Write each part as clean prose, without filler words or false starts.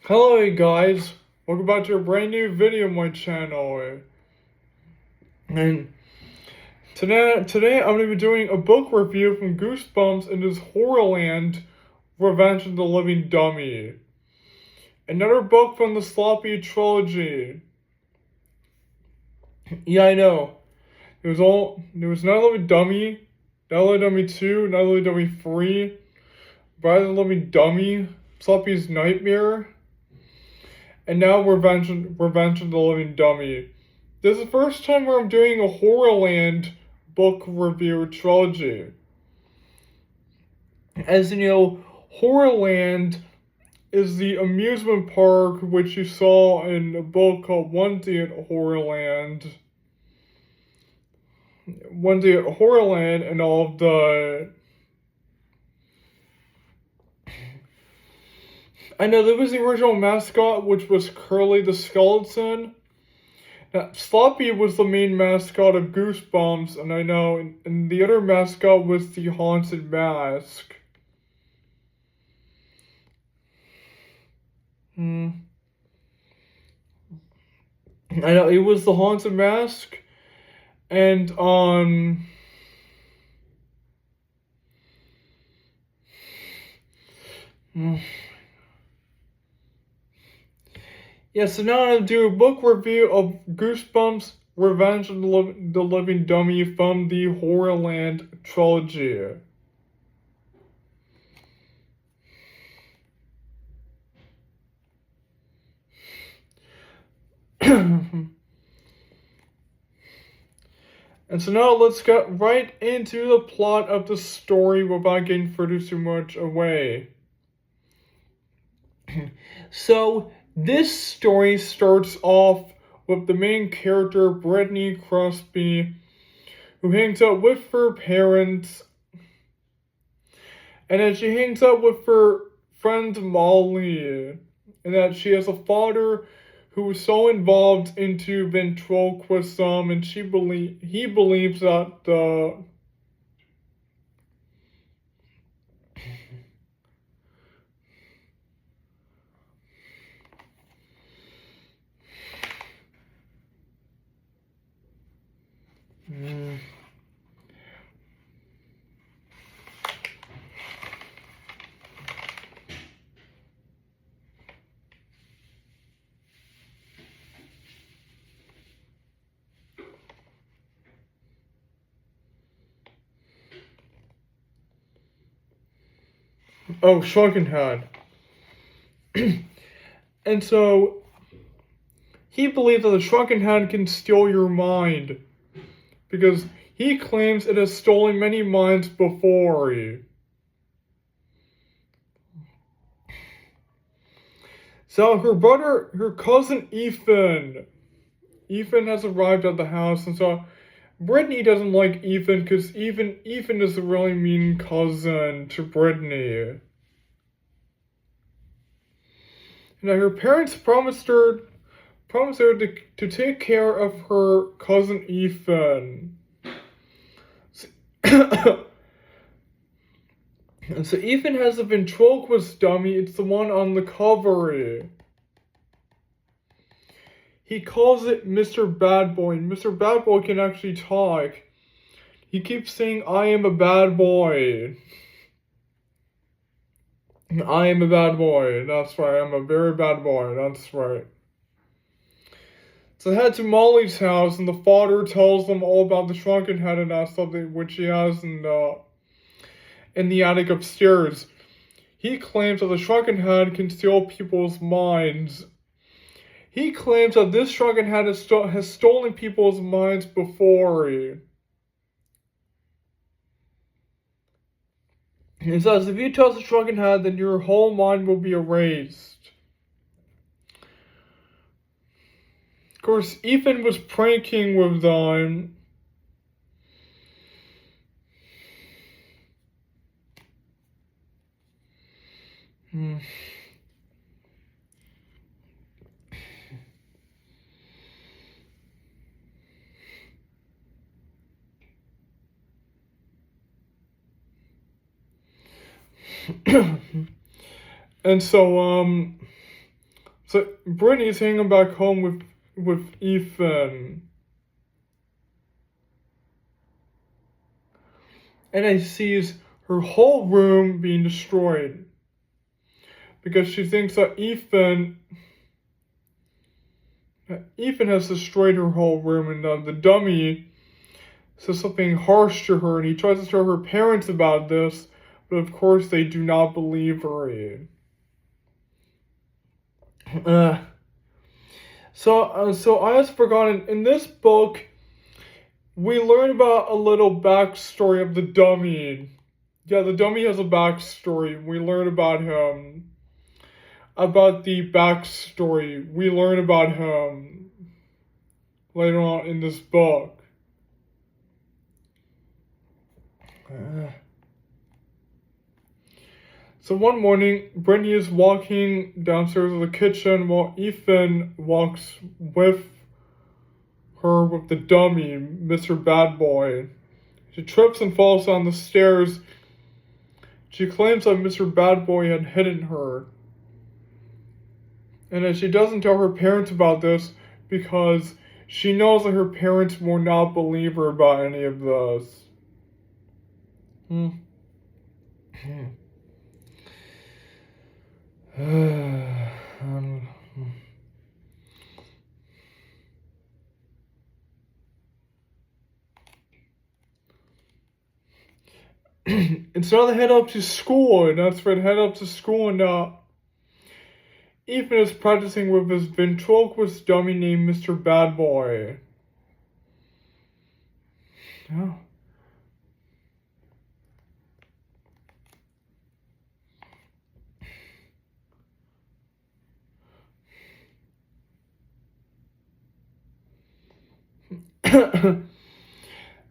Hello guys, welcome back to a brand new video on my channel. And today I'm going to be doing a book review from Goosebumps and this HorrorLand, Revenge of the Living Dummy. Another book from the SLAPPY trilogy. Yeah, I know. There was Night of the Living Dummy, Night of the Living Dummy 2, Night of the Living Dummy 3, Bride of the Living Dummy, SLAPPY's Nightmare, and now Revenge of the Living Dummy. This is the first time where I'm doing a HorrorLand book review trilogy. As you know, HorrorLand is the amusement park which you saw in a book called One Day at HorrorLand. One Day at HorrorLand and all of the... I know there was the original mascot, which was Curly the Skeleton. Now, SLAPPY was the main mascot of Goosebumps, and I know, and the other mascot was the Haunted Mask. I know, it was the Haunted Mask, and, yeah, so now I'm going to do a book review of Goosebumps, Revenge of the Living Dummy from the HorrorLand trilogy. And so now let's get right into the plot of the story without getting further too much away. So, this story starts off with the main character, Britney Crosby, who hangs out with her parents, and then she hangs out with her friend Molly, and that she has a father who is so involved into ventriloquism, and he believes that the shrunken head. And so he believes that the shrunken head can steal your mind, because he claims it has stolen many minds before. So her cousin Ethan has arrived at the house, and so Brittany doesn't like Ethan because Ethan is a really mean cousin to Brittany. Now her parents promised her to take care of her cousin Ethan. And so Ethan has a ventriloquist dummy. It's the one on the cover. He calls it Mr. Bad Boy, and Mr. Bad Boy can actually talk. He keeps saying, "I am a bad boy. I am a bad boy. That's right, I'm a very bad boy. That's right." So they head to Molly's house, and the father tells them all about the shrunken head and that stuff which he has in the attic upstairs. He claims that the shrunken head can steal people's minds. He claims that this shrunken head has stolen people's minds before. He says, if you touch the shrunken head, then your whole mind will be erased. Of course, Ethan was pranking with them. And so, So Brittany's hanging back home with Ethan. And I sees her whole room being destroyed. Because she thinks that Ethan has destroyed her whole room, and the dummy says something harsh to her, and he tries to tell her parents about this, but of course they do not believe her. So I was forgotten, in this book, we learn about a little backstory of the dummy. Yeah, the dummy has a backstory. We learn about him. About the backstory. We learn about him later on in this book. So one morning, Brittany is walking downstairs to the kitchen while Ethan walks with her with the dummy, Mr. Bad Boy. She trips and falls down the stairs. She claims that Mr. Bad Boy had hidden her. And that she doesn't tell her parents about this because she knows that her parents will not believe her about any of this. And so they head up to school, and that's when head up to school, and Ethan is practicing with his ventriloquist dummy named Mr. Bad Boy. Yeah.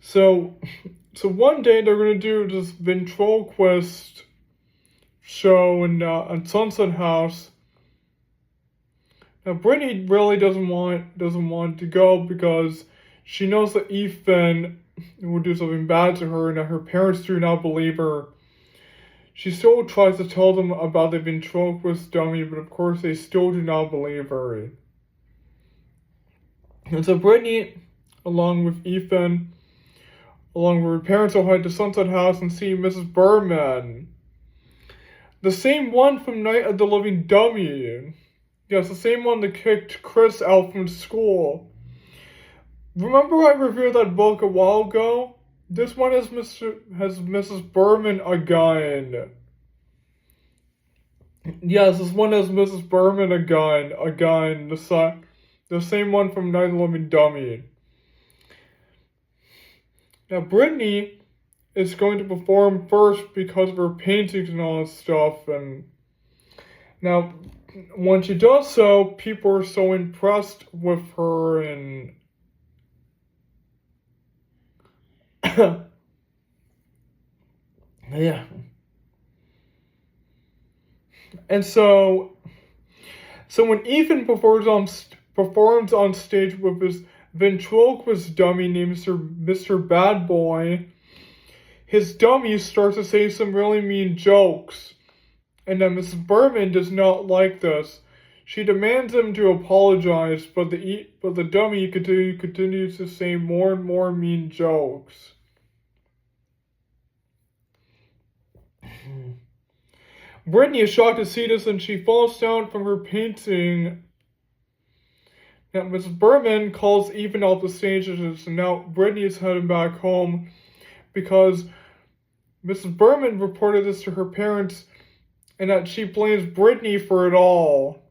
So one day they're gonna do this ventriloquist show in Sunset House. Now Brittany really doesn't want to go because she knows that Ethan will do something bad to her and that her parents do not believe her. She still tries to tell them about the ventriloquist dummy, but of course they still do not believe her. And so Brittany, along with Ethan, along with her parents, will head to Sunset House and see Mrs. Berman. The same one from Night of the Living Dummy. Yes, the same one that kicked Chris out from school. Remember I reviewed that book a while ago? This one has Mrs. Berman again. Yes, this one has Mrs. Berman again. The same one from Night of the Living Dummy. Now, Brittany is going to perform first because of her paintings and all that stuff. And now, when she does so, people are so impressed with her and yeah. And so when Ethan performs on stage with his ventriloquist dummy named Mr. Bad Boy, his dummy starts to say some really mean jokes. And then Mrs. Berman does not like this. She demands him to apologize, but the dummy continues to say more and more mean jokes. Brittany is shocked to see this and she falls down from her painting. Now, Mrs. Berman calls Ethan off the stage, and now Brittany is heading back home because Mrs. Berman reported this to her parents and that she blames Brittany for it all.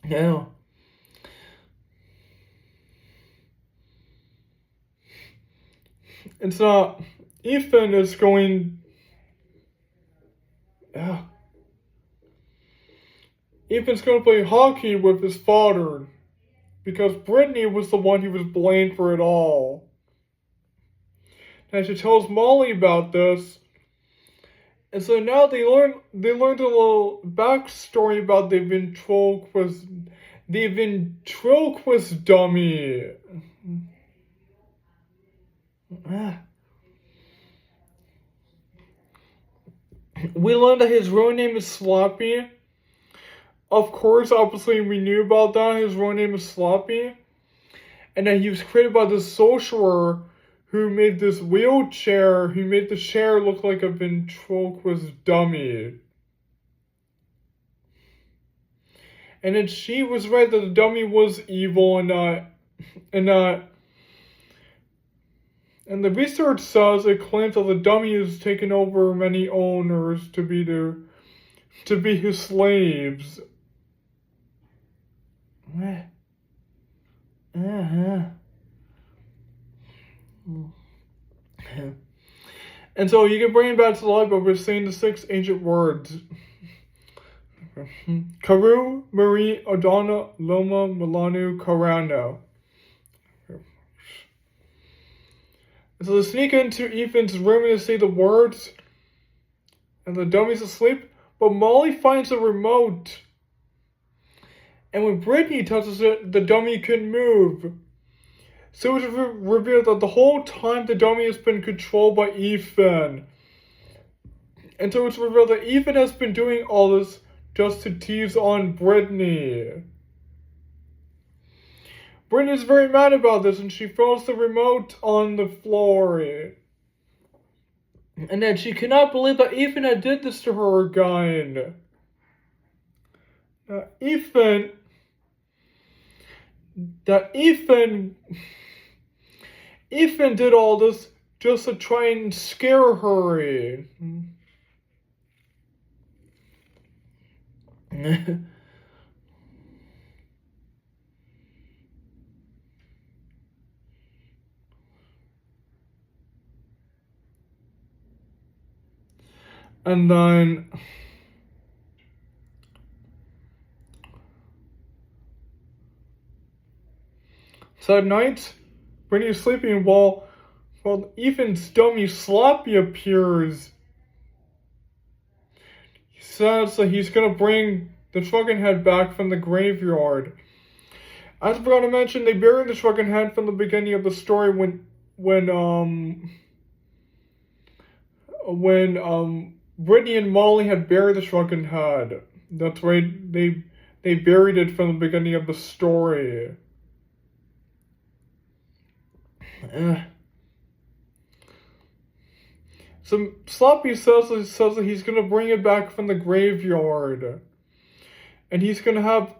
Yeah. It's not. Ethan is going. Yeah. Ethan's going to play hockey with his father because Brittany was the one who was blamed for it all. And she tells Molly about this. And so now they learned a little backstory about the ventriloquist dummy. We learned that his real name is SLAPPY. Of course, obviously, we knew about that. His real name is SLAPPY. And that he was created by the sorcerer who made this wheelchair, who made the chair look like a ventriloquist dummy. And then she was right that the dummy was evil and the research says it claims that the dummy has taken over many owners to be his slaves. And so you can bring it back to life by saying the 6 ancient words. Karu, Marie, Odana, Loma, Milano, Karano. So they sneak into Ethan's room and they say the words, and the dummy's asleep, but Molly finds the remote. And when Britney touches it, the dummy can move. So it's revealed that the whole time the dummy has been controlled by Ethan. And so it's revealed that Ethan has been doing all this just to tease on Britney. Britney is very mad about this and she throws the remote on the floor. And then she cannot believe that Ethan had did this to her again. Ethan did all this just to try and scare her. And then so at night, Britney is sleeping while Ethan's dummy SLAPPY appears. He says that he's gonna bring the shrunken head back from the graveyard. As I forgot to mention, they buried the shrunken head from the beginning of the story when Britney and Molly had buried the shrunken head. That's right, they buried it from the beginning of the story. So SLAPPY says that he's gonna bring it back from the graveyard. And he's gonna have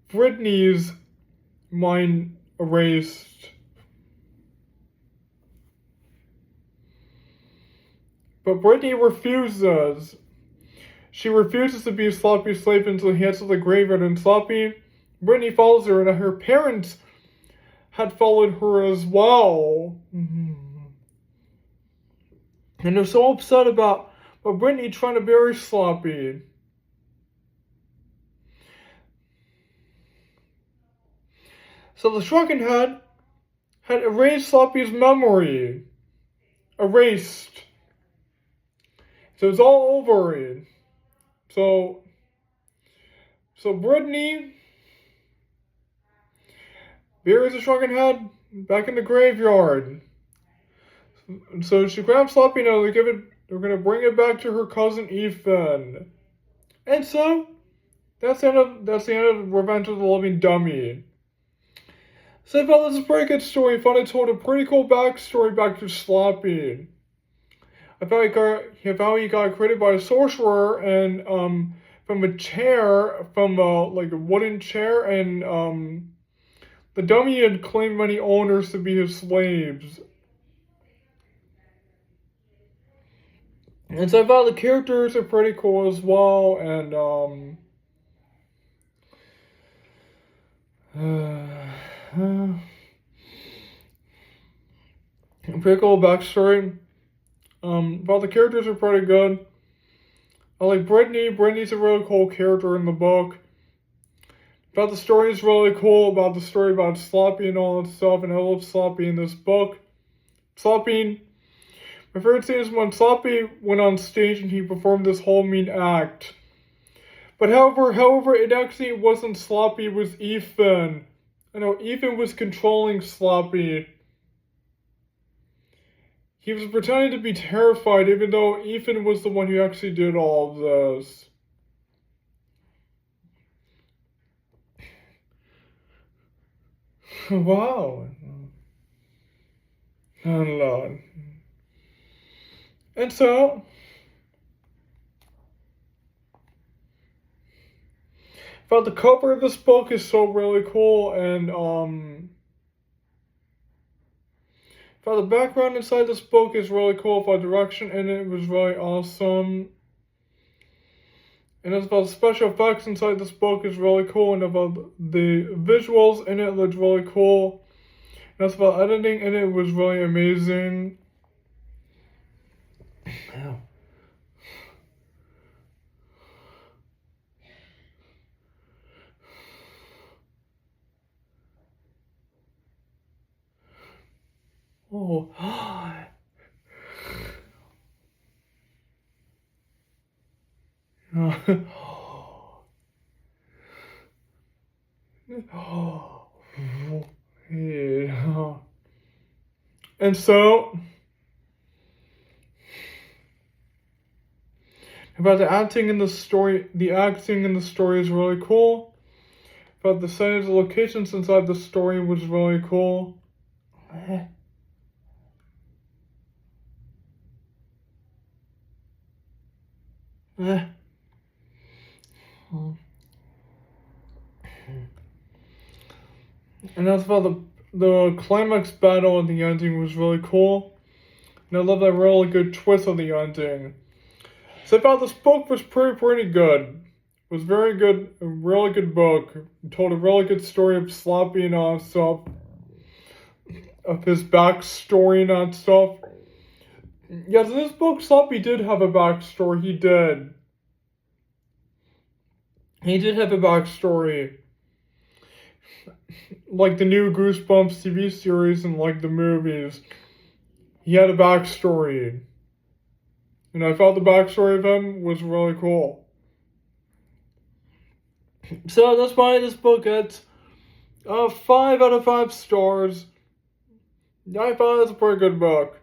Britney's mind erased. But Britney refuses. She refuses to be SLAPPY's slave until he heads to the graveyard, and Britney follows her, and her parents had followed her as well. And they're so upset about Britney trying to bury SLAPPY. So the shrunken head had erased SLAPPY's memory. Erased. So it's all over. So Britney buries the shrunken head back in the graveyard. So she grabs SLAPPY and they're gonna bring it back to her cousin Ethan. And so that's the end of Revenge of the Living Dummy. So I felt this is a pretty good story. I thought it told a pretty cool backstory back to SLAPPY. I thought he got created by a sorcerer and from a chair, from like a wooden chair, and the dummy had claimed many owners to be his slaves. And so I thought the characters are pretty cool as well, and pretty cool backstory. But the characters are pretty good. I like Britney. Britney's a really cool character in the book. But the story is really cool about the story about SLAPPY and all that stuff, and I love SLAPPY in this book. SLAPPY, my favorite scene is when SLAPPY went on stage and he performed this whole mean act. But however, it actually wasn't SLAPPY, it was Ethan. I know, Ethan was controlling SLAPPY. He was pretending to be terrified, even though Ethan was the one who actually did all of this. Wow. And, and so, but the cover of this book is so really cool, and but the background inside this book is really cool. For direction in it was really awesome. And as about special effects inside this book is really cool, and about the visuals in it looked really cool. And as about editing in it was really amazing. Ow. Oh. Yeah. And so, about the acting in the story is really cool. But the settings, the locations inside the story was really cool. And that's about the climax battle at the ending was really cool. And I love that really good twist of the ending. So I thought this book was pretty good. It was very good, a really good book. It told a really good story of SLAPPY and all stuff. Of his backstory and that stuff. Yes, in this book, SLAPPY did have a backstory. He did. He did have a backstory. Like the new Goosebumps TV series and like the movies. He had a backstory. And I thought the backstory of him was really cool. So that's why this book gets 5 out of 5 stars. I thought it was a pretty good book.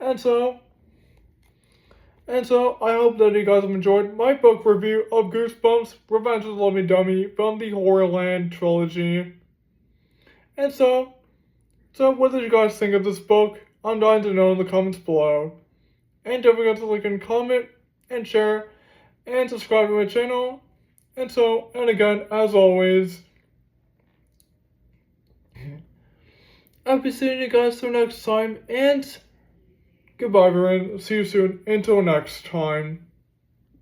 And so I hope that you guys have enjoyed my book review of Goosebumps, Revenge of the Loving Dummy from the HorrorLand trilogy. And so what did you guys think of this book? I'm dying to know in the comments below. And don't forget to like and comment and share and subscribe to my channel. And again, as always, I'll be seeing you guys till next time, and goodbye everyone. See you soon. Until next time.